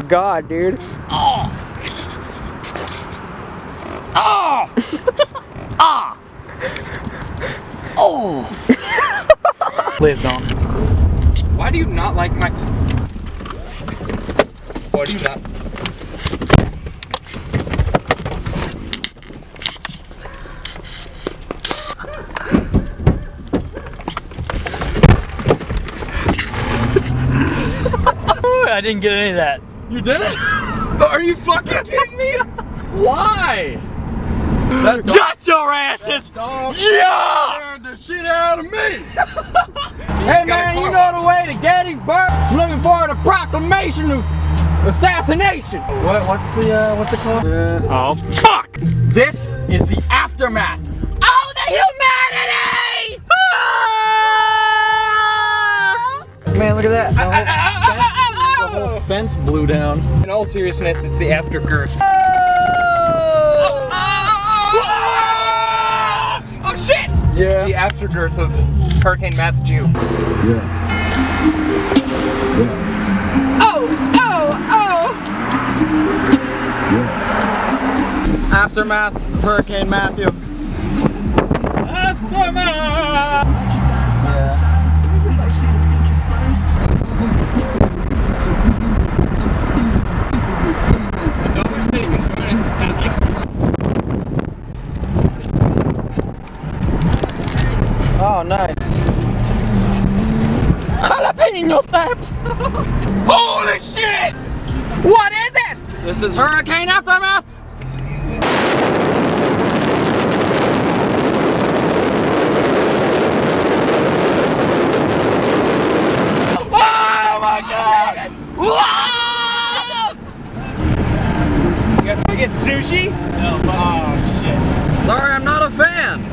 God, dude. Oh! Oh! Ah! Oh! Please don't. Why do you not like my... Why do you not... I didn't get any of that. You did it? Are you fucking kidding me? Why? That dog, Got your asses! Yeah! scared the shit out of me! Hey man, you know the way to Gettysburg? I'm looking forward to proclamation of assassination. What's it called? Oh fuck! This is the aftermath. Oh, the humanity! Man, look at that. The whole fence blew down. In all seriousness, it's the aftergirth. Oh shit! Yeah. The aftergirth of Hurricane Matthew. Yeah. Oh! Yeah. Aftermath of Hurricane Matthew. Aftermath! Oh, nice. Jalapeno snaps! Holy shit! What is it? This is Hurricane Aftermath. Oh my God! Whoa! You guys wanna get sushi? No. Oh shit. Sorry, I'm not a fan.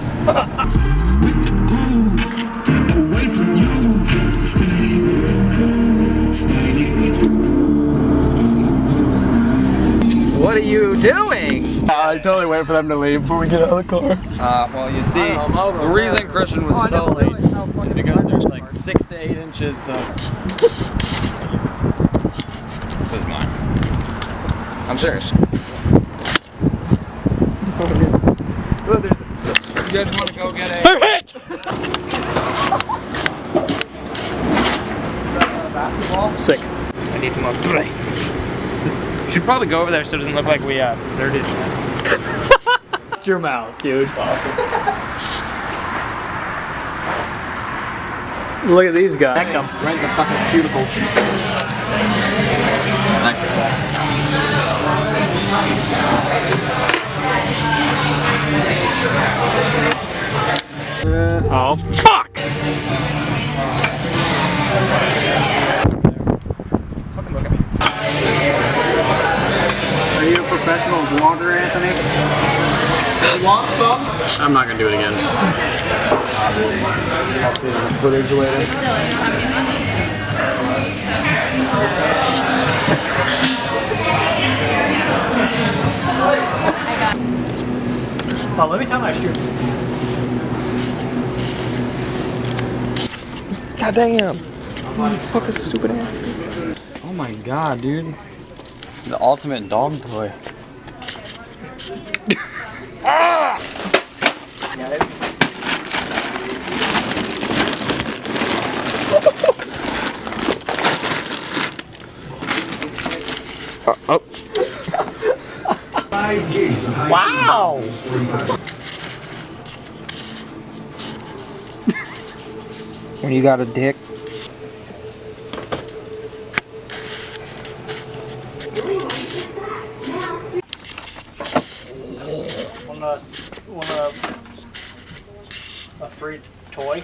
What are you doing? I totally wait for them to leave before we get out of the car. Well, you see, the reason Christian was so late is because there's like 6 to 8 inches of... This is mine. I'm serious. You guys want to go get a... I'm hit! basketball? Sick. I need more brains. Should probably go over there so it doesn't look like we deserted. Shut your mouth, dude. It's awesome. Look at these guys. Right in the fucking cuticles. Oh, fuck! Fucking look at me. Are you a professional vlogger, Anthony? Want some? I'm not gonna do it again. I'll see the footage later. Oh, let me tie my shoe. God damn. Oh, fuck a stupid ass. Oh my God, dude. The ultimate dog toy. Oh. Wow! When you got a dick. Want a free toy?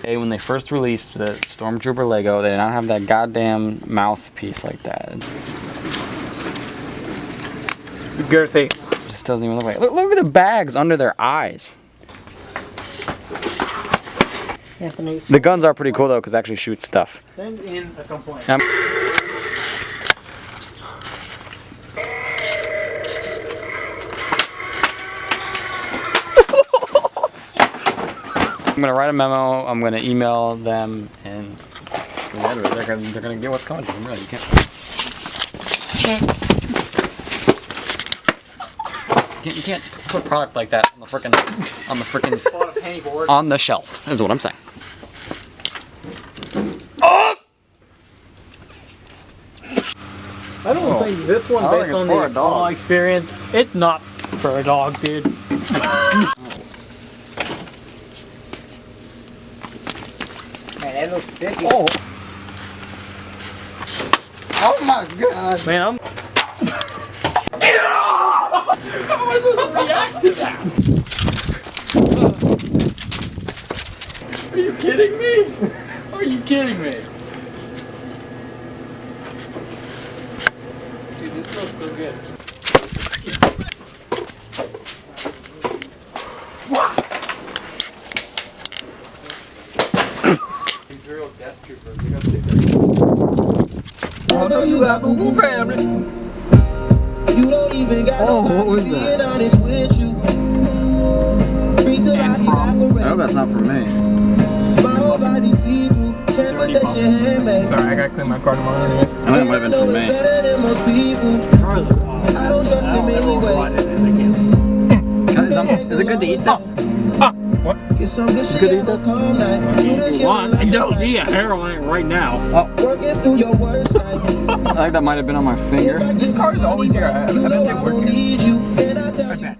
Hey, when they first released the Stormtrooper Lego, they did not have that goddamn mouthpiece like that. Girthy. It just doesn't even look like it. Look at the bags under their eyes. Anthony, The guns are pretty cool though, because they actually shoot stuff. send in a complaint. I'm gonna write a memo. I'm gonna email them, and it's gonna be edited. They're gonna get what's coming to them. Really, you can't. You can't put product like that on the frickin' on the shelf. Is what I'm saying. Oh! I don't think this one, based on the dog experience, it's not for a dog, dude. Man, that looks sticky. Oh. Oh my god. Man, I'm. How am I supposed to react to that? Are you kidding me? Are you kidding me? Dude, this smells so good. Imperial Death Troopers. We got sick there. Although you got boo-boo family. You don't even got what was that? being honest with you. Oh, that's not for me. My whole body see through. Transportation handmade. Sorry, I gotta clean my car tomorrow anyways. I think it might have been for me. Better than most people. I don't trust them anyways. Is it good to eat this? What? Get some good shit good to eat on this? a calm night. Shooters You kill want? like I don't need a hair on it right now. working through your worst night. I think that might have been on my finger. This car is always here. I bet they work here. Need you, and I tell I you. bet.